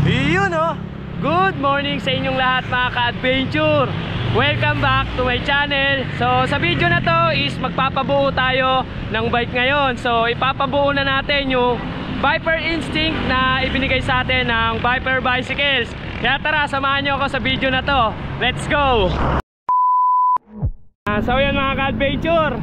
Yun oh! Good morning sa inyong lahat mga ka-adventure. Welcome back to my channel. So sa video na to is magpapabuo tayo ng bike ngayon. So ipapabuo na natin yung Viper Instinct na ibinigay sa atin ng Viper Bicycles. Kaya tara, samahan nyo ako sa video na to. Let's go! So yan mga ka-adventure,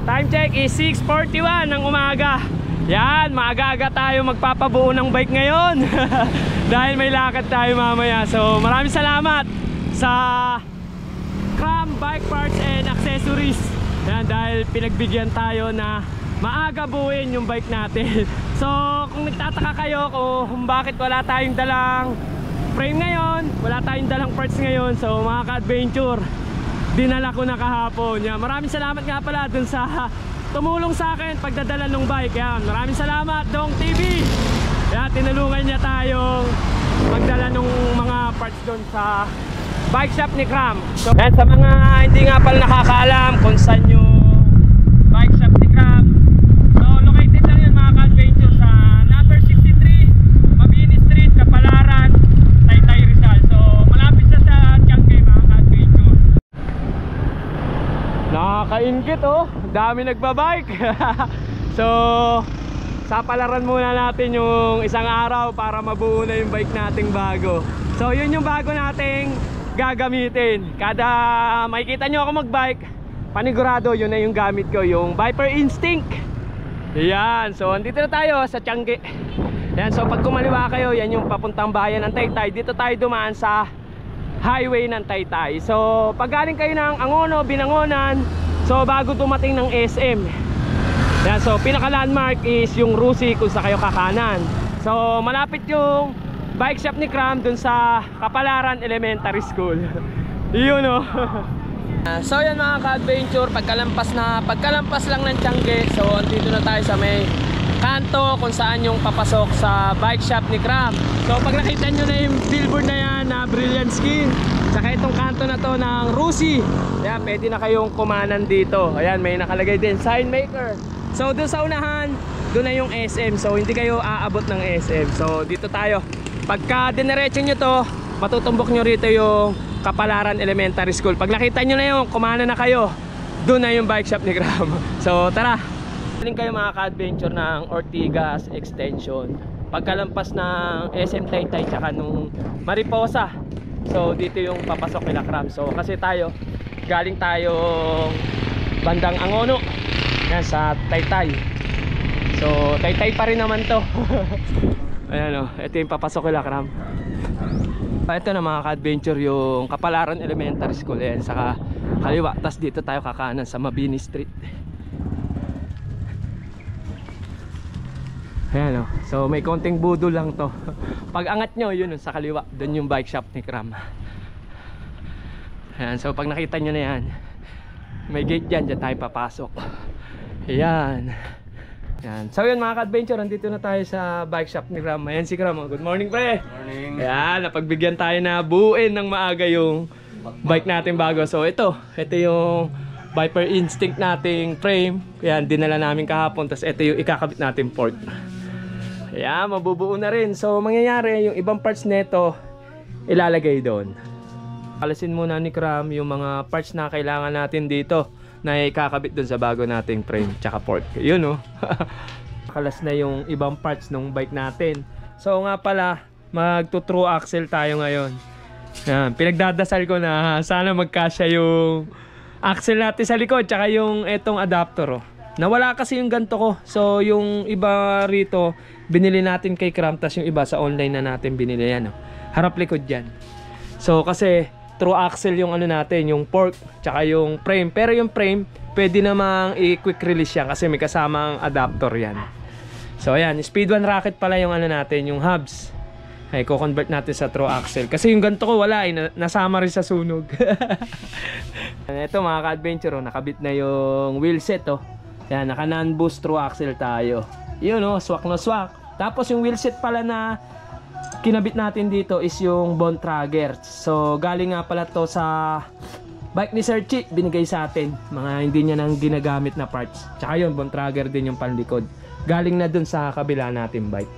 time check is 6:41 ng umaga. Yan, maaga-aga tayo magpapabuo ng bike ngayon. Dahil may lakad tayo mamaya. So maraming salamat sa Cram Bike Parts and Accessories. Yan, dahil pinagbigyan tayo na maaga buuin yung bike natin. So kung nagtataka kayo kung bakit wala tayong dalang frame ngayon, wala tayong dalang parts ngayon, so mga ka-adventure, dinala ko na kahapon. Yan, maraming salamat nga pala dun sa tumulong sa akin pagdadala ng bike. Yan, maraming salamat Dong TV. Yan, tinulungan niya tayong magdala ng mga parts doon sa bike shop ni Cram. So, yan, sa mga hindi nga pala nakakaalam kung saan yung bike shop ni Cram, so located lang yun mga ka-adventure sa number 63 Mabini Street, Kapalaran, Taytay, Rizal. So malapit sa Tiangge mga ka-adventure. Nakakaingit oh, dami nagbabike. So sapalaran muna natin yung isang araw para mabuo na yung bike nating bago. So yun yung bago nating gagamitin. Kada makikita nyo ako magbike, panigurado yun na yung gamit ko, yung Viper Instinct. Yan, so andito na tayo sa Tiangge. Yan, so pag kumaliwa kayo, yan yung papuntang bayan ng Taytay. Dito tayo dumaan sa highway ng Taytay. So pag galing kayo ng Angono, Binangonan, so bago dumating ng SM, yan, so pinaka landmark is yung Rusi kung sa kayo kakanan. So malapit yung bike shop ni Cram dun sa Kapalaran Elementary School. Yun o. So yan mga ka-adventure, pagkalampas lang ng Tiangge, so andito na tayo sa may kanto kung saan yung papasok sa bike shop ni Cram. So pag nakita nyo na yung billboard na yan na Brilliant Skin, saka itong kanto na to ng Rusi, yan, pwede na kayong kumanan dito. Ayan, may nakalagay din sign maker. So doon sa unahan, doon na yung SM. So hindi kayo aabot ng SM. So dito tayo. Pagka dinerecho nyo to, matutumbok nyo rito yung Kapalaran Elementary School. Pag nakita nyo na yung kumanan na kayo, doon na yung bike shop ni Cram. So tara, galing kayo mga ka-adventure ng Ortigas Extension, pagkalampas ng SM Taytay tsaka nung Mariposa, so dito yung papasok nila Cram. So kasi tayo, galing tayo bandang Angono, yan, sa Taytay. So Taytay pa rin naman to. Ayan o, ito yung papasok nila Cram. Ito na mga ka-adventure yung Kapalaran Elementary School. Ayan, saka kaliwa, tas dito tayo kakanan sa Mabini Street. Ayan o, so may konting budol lang to. Pag angat nyo, yun sa kaliwa, doon yung bike shop ni Cram. Ayan, so pag nakita nyo na yan, may gate dyan, dyan tayo papasok. Ayan. Ayan. So yun mga ka-adventure, nandito na tayo sa bike shop ni Cram. Ayan si Cram, good morning pre. Good morning. Ayan, napagbigyan tayo na buuin ng maaga yung bike natin bago. So ito yung Viper Instinct nating frame. Ayan, dinala namin kahapon. Tapos ito yung ikakabit natin port. Ayan, mabubuo na rin. So mangyayari, yung ibang parts nito ilalagay doon. Alisin muna ni Cram yung mga parts na kailangan natin dito na ikakabit doon sa bago nating frame tsaka port. Yun oh. Kalas na yung ibang parts ng bike natin. So nga pala, magto-true axle tayo ngayon. Yan, pinagdadasal ko na sana magkasya yung axle natin sa likod tsaka yung etong adapter oh. Nawala kasi yung ganto ko. So yung iba rito binili natin kay Cram, tas yung iba sa online na natin binili yan oh. Harap likod yan. So kasi true axle yung ano natin, yung fork tsaka yung frame. Pero yung frame pwede namang i-quick release yan kasi may kasamang adapter yan. So ayan, speed 1 racket pala yung ano natin, yung hubs. Ay, ko-convert natin sa true axle. Kasi yung ganito ko wala nasama rin sa sunog. Ito mga ka-adventure, nakabit na yung wheel set oh. Yan, naka non-boost true axle tayo. Yun oh, swak na swak. Tapos yung wheel set pala na kinabit natin dito is yung Bontrager. So galing nga pala to sa bike ni Sir Chi, binigay sa atin. Mga hindi niya nang ginagamit na parts. Tsaka yun, Bontrager din yung panlikod. Galing na dun sa kabila natin bike.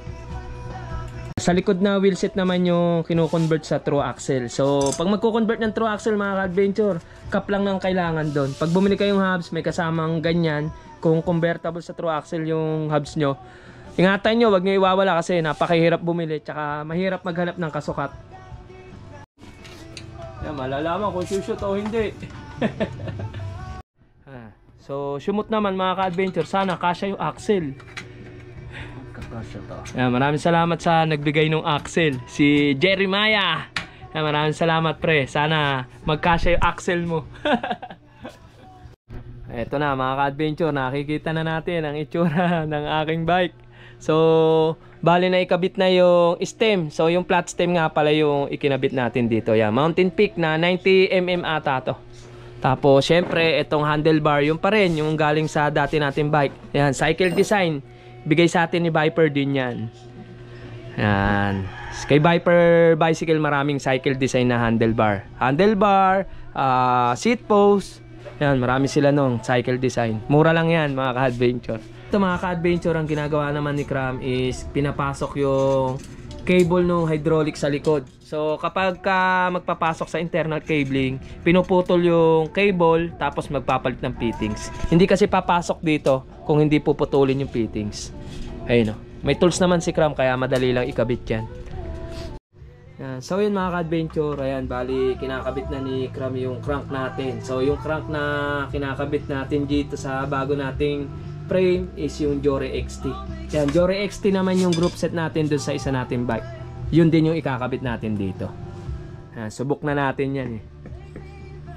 Sa likod na wheelset naman yung kino-convert sa true axle. So, pag magko-convert ng true axle mga ka-adventure, cap lang nang kailangan doon. Pag bumili kayong hubs, may kasamang ganyan. Kung convertible sa true axle yung hubs nyo, ingatan nyo, wag nyo iwawala kasi napakahirap bumili. Tsaka mahirap maghanap ng kasukat. Yan, malalaman kung shoot o hindi. So, shumot naman mga ka-adventure. Sana kasya yung axle. Yan, maraming salamat sa nagbigay ng axle, si Jeremiah. Yan, maraming salamat pre. Sana magkasya yung axle mo. Eto na mga ka-adventure, nakikita na natin ang itsura ng aking bike. So, bali na ikabit na yung stem. So, yung flat stem nga pala yung ikinabit natin dito. Yan, Mountain Peak na 90mm ata to. Tapos, syempre, itong handlebar, yung pa rin, yung galing sa dati nating bike. Yan, cycle design. Bigay sa atin ni Viper din yan. Yan. Kay Viper Bicycle, maraming cycle design na handlebar. Handlebar, seat post. Yan, marami sila nung cycle design. Mura lang yan mga ka-adventure. Ito mga ka-adventure, ang ginagawa naman ni Cram is pinapasok yung cable ng hydraulic sa likod. So kapag magpapasok sa internal cabling, pinuputol yung cable tapos magpapalit ng fittings. Hindi kasi papasok dito kung hindi puputulin yung fittings. Ayun o. May tools naman si Cram kaya madali lang ikabit yan. Yan. So yun mga ka-adventure, ayan, bali kinakabit na ni Cram yung crank natin. So yung crank na kinakabit natin dito sa bago nating frame is yung Jory XT. Yan, Jory XT naman yung group set natin dun sa isa nating bike. Yun din yung ikakabit natin dito. Yan, subok na natin yan eh.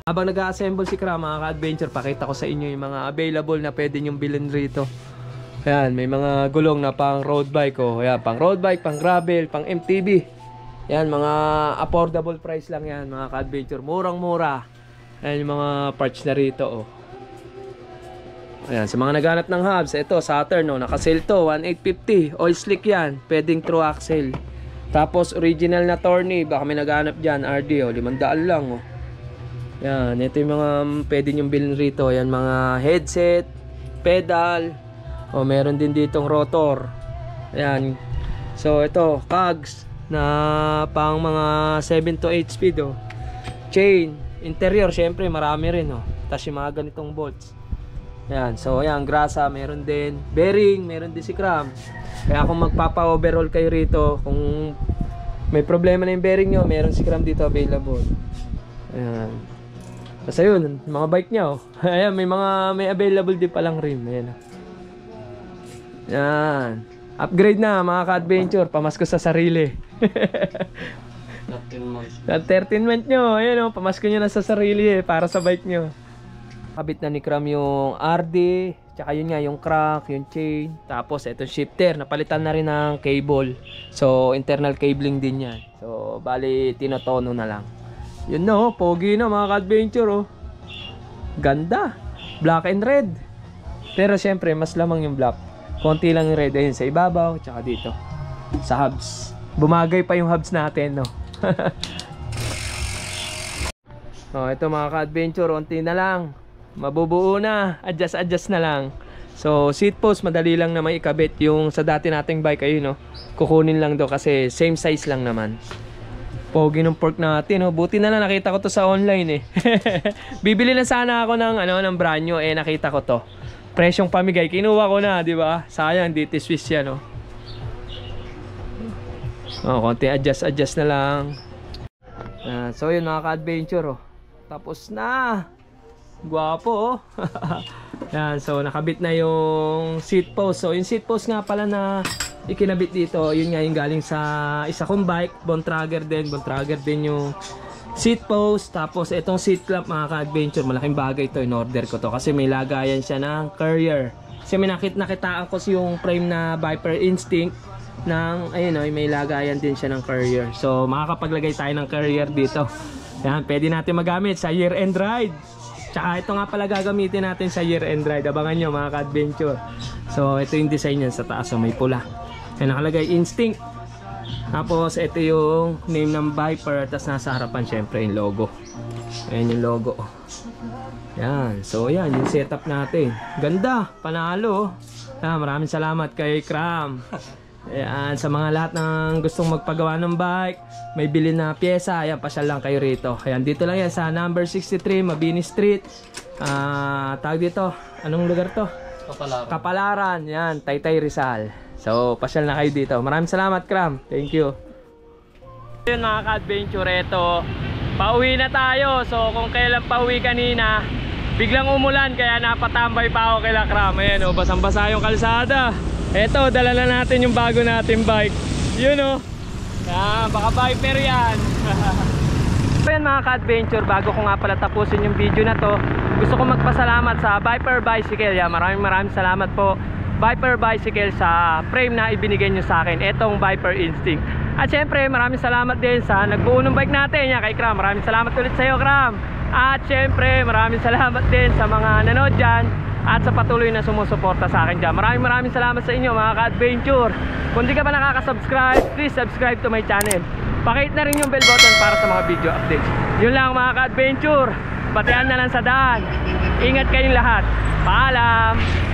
Habang nag-assemble si Cram mga ka-adventure, pakita ko sa inyo yung mga available na pwede nyong bilhin rito. Yan, may mga gulong na pang road bike oh. Yan, pang road bike, pang gravel, pang MTB. Yan, mga affordable price lang yan mga ka-adventure. Murang-mura. Yan yung mga parts na rito oh. Ayan, sa mga naghanap ng hubs, ito Saturn oh, naka-sale to 1,850. Oil slick yan, pwedeng true axle. Tapos original na Torney, baka may naghanap dyan, RD oh, 500 lang oh. Yan, ito yung mga pwede nyong bilhin rito. Yan, mga headset, pedal, o meron din ditong rotor. Ayan, so ito, cogs na pang mga 7 to 8 speed oh. Chain, interior syempre marami rin oh. Tapos yung mga ganitong bolts. Ayan, so ayan, grasa meron din. Bearing, meron din si Cram. Kaya kung magpapa-overhaul kayo rito, kung may problema na yung bearing nyo, meron si Cram dito available. Ayan. Basta yun, mga bike niya oh. Ayan, may available din palang rim. Ayan. Ayan. Upgrade na mga ka-adventure, pamasko sa sarili. 13 months. 13 months nyo, ayan oh, pamasko nyo na sa sarili eh, para sa bike nyo. Kabit na ni Cram yung RD, tsaka yun nga yung crank, yung chain, tapos itong shifter, napalitan na rin ng cable. So internal cabling din yan. So bali tinotono na lang. Yun no, pogi na mga ka-adventure oh. Ganda, black and red. Pero syempre mas lamang yung black. Konti lang yung red ayun sa ibabaw, tsaka dito sa hubs. Bumagay pa yung hubs natin no. Oh, ito mga ka-adventure, konti na lang. Mabubuo na, adjust na lang. So seat post madali lang na may ikabit. Yung sa dati nating bike ayun no, kukunin lang do kasi same size lang naman. Pogi ng pork natin oh. Buti na lang nakita ko to sa online eh. Bibili na sana ako ng ng brand new eh, nakita ko to. Presyong pamigay, kinuha ko na, di ba? Sayang, DT Swiss yan oh. Oh, konti adjust na lang. So yun mga ka-adventure oh. Tapos na. Gwapo oh. Yan, so nakabit na yung seat post. So yung seat post nga pala na ikinabit dito, yun nga yung galing sa isa kong bike, Bontrager din yung seat post. Tapos itong seat clamp mga ka-adventure, malaking bagay to, in order ko to kasi may lagayan siya ng carrier. Kasi may nakitaan ko yung frame na Viper Instinct ng ayun oh, may lagayan din siya ng carrier. So makakapaglagay tayo ng carrier dito. Yan, pwede natin magamit sa year end ride. Tsaka ito nga pala gagamitin natin sa year end ride. Abangan nyo mga ka-adventure. So ito yung design niya sa taas, so may pula. Yan, nakalagay Instinct. Tapos ito yung name ng Viper. Tapos nasa harapan syempre yung logo. Ayan yung logo. Yan, so yan yung setup natin. Ganda, panalo. Yan, maraming salamat kay Cram. Ayan, sa mga lahat ng gustong magpagawa ng bike, may bili na pyesa, ayan, pasyal lang kayo rito. Ayan, dito lang yan sa number 63 Mabini Street. Tawag dito, anong lugar to? Kapalaran, yan, Taytay Rizal. So, pasyal na kayo dito. Maraming salamat, Kram. Thank you. Yun mga ka-adventure, eto, pauwi na tayo. So, kung kailan pauwi kanina, biglang umulan, kaya napatambay pa ako kay Kram. Ayan, basang-basa yung kalsada. Eto, dala na natin yung bago nating bike. Yun o. Yan, baka Viper yan. So yan mga ka-adventure, bago ko nga pala tapusin yung video na to, gusto ko magpasalamat sa Viper Bicycle. Yan, maraming salamat po Viper Bicycle sa frame na ibinigay nyo sa akin, etong Viper Instinct. At syempre maraming salamat din sa nagbuo ng bike natin, yan, kay Kram. Maraming salamat ulit sa iyo, Kram. At syempre maraming salamat din sa mga nanood dyan at sa patuloy na sumusuporta sa akin dyan. Maraming salamat sa inyo mga ka-adventure. Kung di ka pa nakaka-subscribe, please subscribe to my channel. Pakihit na rin yung bell button para sa mga video updates. Yun lang mga ka-adventure. Batian na lang sa daan. Ingat kayong lahat. Paalam!